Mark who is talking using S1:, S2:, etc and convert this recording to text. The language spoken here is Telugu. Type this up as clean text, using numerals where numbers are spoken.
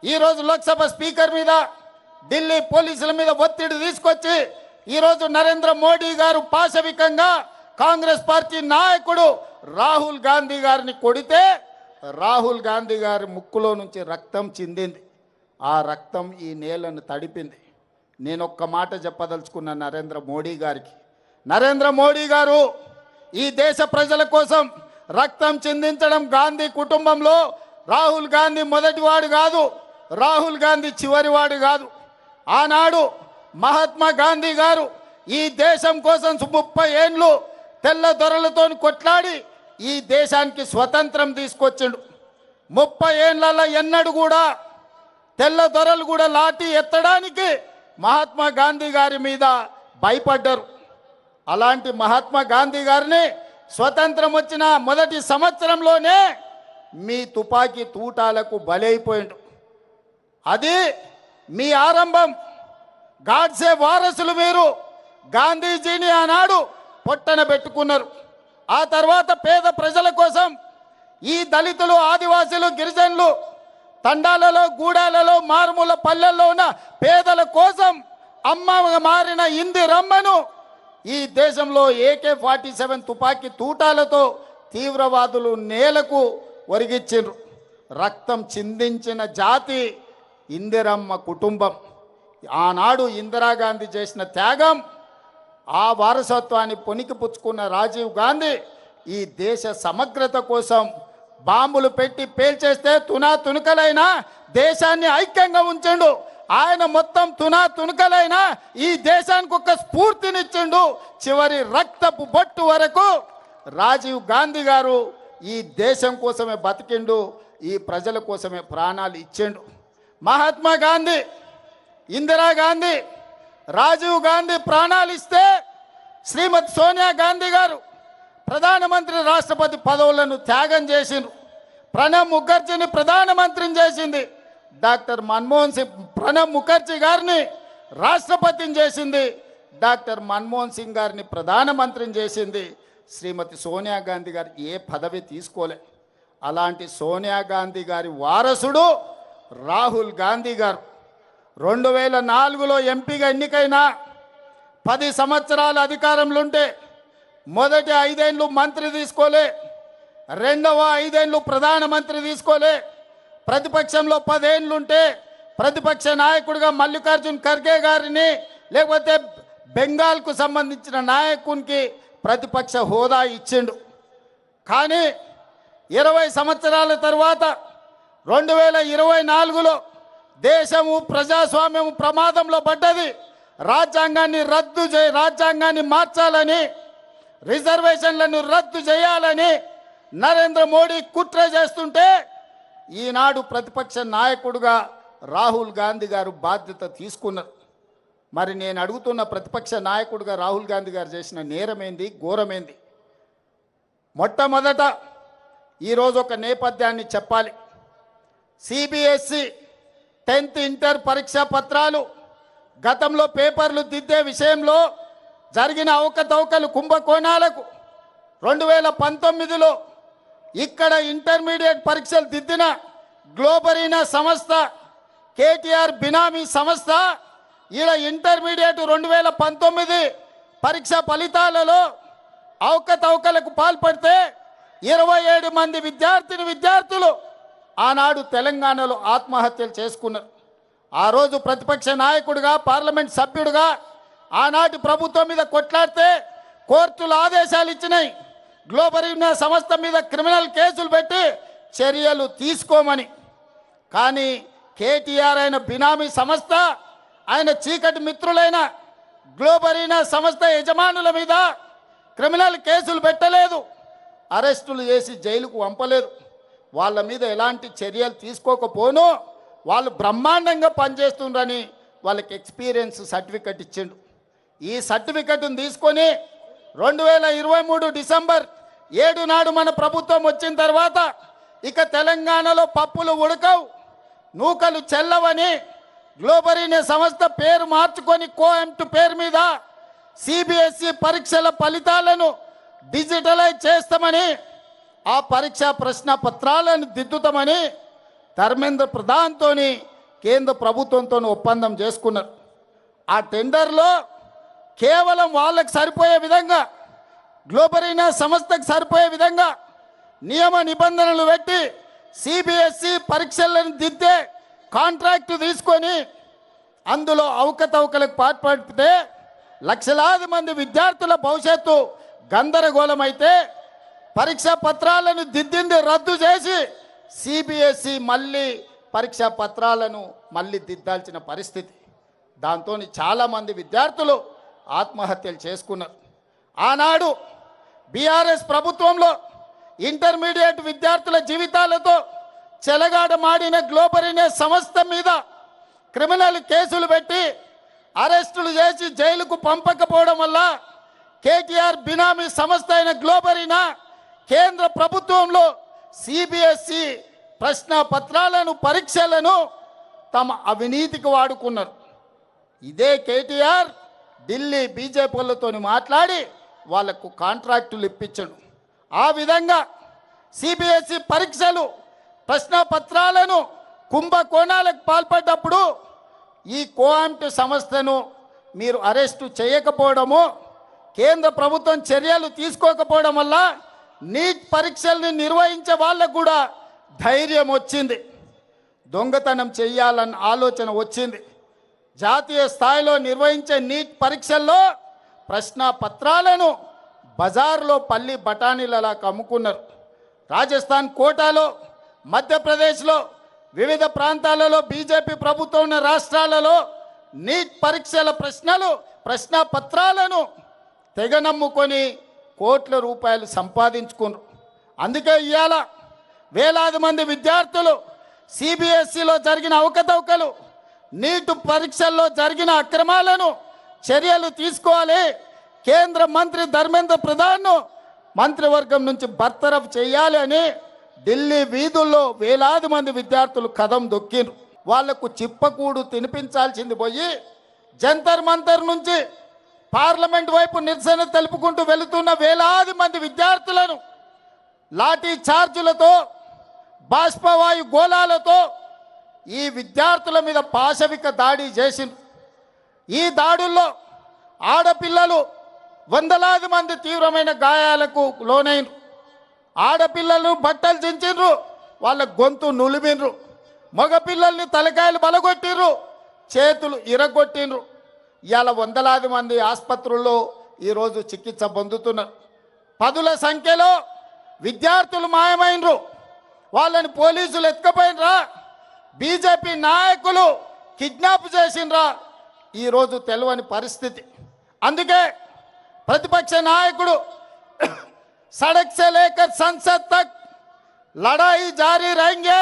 S1: ఈ రోజు లోక్సభ స్పీకర్ మీద ఢిల్లీ పోలీసుల మీద ఒత్తిడి తీసుకొచ్చి ఈ రోజు నరేంద్ర మోడీ గారు పాశవికంగా కాంగ్రెస్ పార్టీ నాయకుడు రాహుల్ గాంధీ గారిని కొడితే రాహుల్ గాంధీ గారి ముక్కులో నుంచి రక్తం చిందింది. ఆ రక్తం ఈ నేలను తడిపింది. నేను ఒక్క మాట చెప్పదలుచుకున్న నరేంద్ర మోడీ గారికి, నరేంద్ర మోడీ గారు ఈ దేశ ప్రజల కోసం రక్తం చిందించడం గాంధీ కుటుంబంలో రాహుల్ గాంధీ మొదటివాడు కాదు, రాహుల్ గాంధీ చివరివాడు కాదు. ఆనాడు మహాత్మా గాంధీ గారు ఈ దేశం కోసం 30 ఏళ్ళు తెల్ల దొరలతో కొట్లాడి ఈ దేశానికి స్వతంత్రం తీసుకొచ్చిండు. 30 ఏళ్ళ ఎన్నడూ కూడా తెల్ల దొరలు కూడా లాఠీ ఎత్తడానికి మహాత్మా గాంధీ గారి మీద భయపడ్డారు. అలాంటి మహాత్మా గాంధీ గారిని స్వతంత్రం వచ్చిన మొదటి సంవత్సరంలోనే మీ తుపాకీ తూటాలకు బలైపోయిండు. అది మీ ఆరంభం. గాడ్సే వారసులు మీరు. గాంధీజీని ఆనాడు పొట్టన పెట్టుకున్నారు. ఆ తర్వాత పేద ప్రజల కోసం ఈ దళితులు, ఆదివాసులు, గిరిజనులు తండాలలో, గూడాలలో, మారుమూల పల్లెల్లో ఉన్న పేదల కోసం అమ్మగా మారిన ఇందిరమ్మను ఈ దేశంలో AK-47 తుపాకీ తూటాలతో తీవ్రవాదులు నేలకు ఒరిగిచ్చిండ్రు. రక్తం చిందించిన జాతి ఇందిరమ్మ కుటుంబం. ఆనాడు ఇందిరాగాంధీ చేసిన త్యాగం, ఆ వారసత్వాన్ని పొనికిపుచ్చుకున్న రాజీవ్ గాంధీ ఈ దేశ సమగ్రత కోసం బాంబులు పెట్టి పేల్చేస్తే తునకలైనా దేశాన్ని ఐక్యంగా ఉంచండు. ఆయన మొత్తం తునకలైనా ఈ దేశానికి ఒక స్ఫూర్తినిచ్చిండు. చివరి రక్తపు బొట్టు వరకు రాజీవ్ గాంధీ గారు ఈ దేశం కోసమే బతికిండు, ఈ ప్రజల కోసమే ప్రాణాలు ఇచ్చిండు. మహాత్మా గాంధీ, ఇందిరాగాంధీ, రాజీవ్ గాంధీ ప్రాణాలు ఇస్తే శ్రీమతి సోనియా గాంధీ గారు ప్రధానమంత్రి, రాష్ట్రపతి పదవులను త్యాగం చేసిండ్రు. ప్రణబ్ ముఖర్జీని ప్రధానమంత్రిని చేసింది. డాక్టర్ మన్మోహన్ సింగ్ ప్రణబ్ ముఖర్జీ గారిని రాష్ట్రపతిని చేసింది. డాక్టర్ మన్మోహన్ సింగ్ గారిని ప్రధానమంత్రిని చేసింది. శ్రీమతి సోనియా గాంధీ గారు ఏ పదవి తీసుకోలే. అలాంటి సోనియా గాంధీ గారి వారసుడు రాహుల్ గాంధీ గారు 2004లో ఎంపీగా ఎన్నికైన 10 సంవత్సరాల అధికారంలో ఉంటే మొదటి 5 ఏళ్ళు మంత్రి తీసుకోలే, రెండవ 5 ఏళ్ళు ప్రధానమంత్రి తీసుకోలే. ప్రతిపక్షంలో 10 ఏళ్ళు ఉంటే ప్రతిపక్ష నాయకుడిగా మల్లికార్జున్ ఖర్గే గారిని, లేకపోతే బెంగాల్కు సంబంధించిన నాయకునికి ప్రతిపక్ష హోదా ఇచ్చిండు. కానీ 20 సంవత్సరాల తర్వాత 2024లో దేశము, ప్రజాస్వామ్యము ప్రమాదంలో పడ్డది. రాజ్యాంగాన్ని మార్చాలని, రిజర్వేషన్లను రద్దు చేయాలని నరేంద్ర మోడీ కుట్ర చేస్తుంటే ఈనాడు ప్రతిపక్ష నాయకుడుగా రాహుల్ గాంధీ గారు బాధ్యత తీసుకున్నారు. మరి నేను అడుగుతున్న, ప్రతిపక్ష నాయకుడిగా రాహుల్ గాంధీ గారు చేసిన నేరమేంది, ఘోరమేంది? మొట్టమొదట ఈరోజు ఒక నేపథ్యాన్ని చెప్పాలి. CBSE 10th ఇంటర్ పరీక్షా పత్రాలు గతంలో పేపర్లు దిద్దే విషయంలో జరిగిన అవకతవకలు, కుంభకోణాలకు 2019లో ఇక్కడ ఇంటర్మీడియట్ పరీక్షలు దిద్దిన గ్లోబరీనా సంస్థ, KTR బినామీ సంస్థ ఈడ ఇంటర్మీడియట్ 2019 పరీక్ష ఫలితాలలో అవకతవకలకు పాల్పడితే 27 మంది విద్యార్థులు ఆనాడు తెలంగాణలో ఆత్మహత్యలు చేసుకున్నారు. ఆ రోజు ప్రతిపక్ష నాయకుడిగా, పార్లమెంట్ సభ్యుడిగా ఆనాటి ప్రభుత్వం మీద కొట్లాడితే కోర్టులు ఆదేశాలు ఇచ్చినాయి, గ్లోబరీనా సంస్థ మీద క్రిమినల్ కేసులు పెట్టి చర్యలు తీసుకోమని. కానీ KTR అయిన బినామీ సంస్థ, ఆయన చీకటి మిత్రులైన గ్లోబరీనా సంస్థ యజమానుల మీద క్రిమినల్ కేసులు పెట్టలేదు, అరెస్టులు చేసి జైలుకు పంపలేదు. వాళ్ళ మీద ఎలాంటి చర్యలు తీసుకోకపోను వాళ్ళు బ్రహ్మాండంగా పనిచేస్తుండ్రని వాళ్ళకి ఎక్స్పీరియన్స్ సర్టిఫికెట్ ఇచ్చిండు. ఈ సర్టిఫికెట్ను తీసుకొని 2023 డిసెంబర్ 7 నాడు మన ప్రభుత్వం వచ్చిన తర్వాత ఇక తెలంగాణలో పప్పులు ఉడకవు, నూకలు చెల్లవని గ్లోబరీనా సంస్థ పేరు మార్చుకొని కోఎంట్ పేరు మీద CBSE పరీక్షల ఫలితాలను డిజిటలైజ్ చేస్తామని, ఆ పరీక్షా ప్రశ్న పత్రాలను దిద్దుతామని ధర్మేంద్ర ప్రధాన్తోని కేంద్ర ప్రభుత్వంతో ఒప్పందం చేసుకున్నారు. ఆ టెండర్లో కేవలం వాళ్ళకి సరిపోయే విధంగా గ్లోబరీనా సంస్థకు సరిపోయే విధంగా నియమ నిబంధనలు పెట్టి సిబిఎస్ఈ పరీక్షలను దిద్దే కాంట్రాక్టు తీసుకొని అందులో అవకతవకలకు పాల్పడితే లక్షలాది మంది విద్యార్థుల భవిష్యత్తు గందరగోళమైతే పరీక్షా పత్రాలను దిద్దింది రద్దు చేసి సిబిఎస్ఈ మళ్ళీ పరీక్షా పత్రాలను మళ్ళీ దిద్దాల్సిన పరిస్థితి. దాంతో చాలామంది విద్యార్థులు ఆత్మహత్యలు చేసుకున్నారు. ఆనాడు బీఆర్ఎస్ ప్రభుత్వంలో ఇంటర్మీడియట్ విద్యార్థుల జీవితాలతో చెలగాటమాడిన గ్లోబరీనే సంస్థ మీద క్రిమినల్ కేసులు పెట్టి అరెస్టులు చేసి జైలుకు పంపకపోవడం వల్ల కేటీఆర్ బినామీ సంస్థ అయిన గ్లోబరీనా కేంద్ర ప్రభుత్వంలో సిబిఎస్ఈ ప్రశ్న పత్రాలను పరీక్షలను తమ అవినీతికి వాడుకున్నారు. ఇదే కేటీఆర్ ఢిల్లీ బీజేపీలతో మాట్లాడి వాళ్లకు కాంట్రాక్టులు ఇప్పించడు. ఆ విధంగా సిబిఎస్ఈ పరీక్షలు ప్రశ్న పత్రాలను కుంభకోణాలకు పాల్పడ్డప్పుడు ఈ కోఆంట్ సంస్థను మీరు అరెస్టు చేయకపోవడము, కేంద్ర ప్రభుత్వం చర్యలు తీసుకోకపోవడం వల్ల నీట్ పరీక్షల్ని నిర్వహించే వాళ్ళకు కూడా ధైర్యం వచ్చింది, దొంగతనం చెయ్యాలన్న ఆలోచన వచ్చింది. జాతీయ స్థాయిలో నిర్వహించే నీట్ పరీక్షల్లో ప్రశ్న పత్రాలను బజార్లో పల్లి బఠానీలలా అమ్ముకున్నారు. రాజస్థాన్ కోటాలో, మధ్యప్రదేశ్లో, వివిధ ప్రాంతాలలో బీజేపీ ప్రభుత్వం ఉన్న రాష్ట్రాలలో నీట్ పరీక్షల ప్రశ్న పత్రాలను తెగ నమ్ముకొని కోట్ల రూపాయలు సంపాదించుకున్నారు. అందుకే ఇవాళ వేలాది మంది విద్యార్థులు సిబిఎస్ఈలో జరిగిన అవకతవకలు, నీట్ పరీక్షల్లో జరిగిన అక్రమాలను చర్యలు తీసుకోవాలి, కేంద్ర మంత్రి ధర్మేంద్ర ప్రధాన్ను మంత్రివర్గం నుంచి బర్తరఫ్ చేయాలి అని ఢిల్లీ వీధుల్లో వేలాది మంది విద్యార్థులు కదం దొక్కిరు. వాళ్లకు చిప్పకూడు తినిపించాల్సింది పోయి జంతర్ మంతర్ నుంచి పార్లమెంట్ వైపు నిరసన తెలుపుకుంటూ వెళుతున్న వేలాది మంది విద్యార్థులను లాఠీ చార్జులతో, బాష్పవాయు గోళాలతో ఈ విద్యార్థుల మీద పాశవిక దాడి చేసింది. ఈ దాడుల్లో ఆడపిల్లలు వందలాది మంది తీవ్రమైన గాయాలకు లోనైనరు. ఆడపిల్లలను బట్టలు చించిండ్రు, వాళ్ళ గొంతు నులిమిండ్రు. మగపిల్లల్ని తలకాయలు బలగొట్టిండ్రు, చేతులు ఇరగొట్టిండ్రు. ఇవాళ వందలాది మంది ఆసుపత్రుల్లో ఈరోజు చికిత్స పొందుతున్నారు. పదుల సంఖ్యలో విద్యార్థులు మాయమైనరు, వాళ్ళని పోలీసులు ఎత్తుకపోయినరా, బీజేపీ నాయకులు కిడ్నాప్ చేసినరా, ఈరోజు తెలియని పరిస్థితి. అందుకే ప్రతిపక్ష నాయకుడు सड़क से लेकर संसद तक लड़ाई जारी रहेंगे।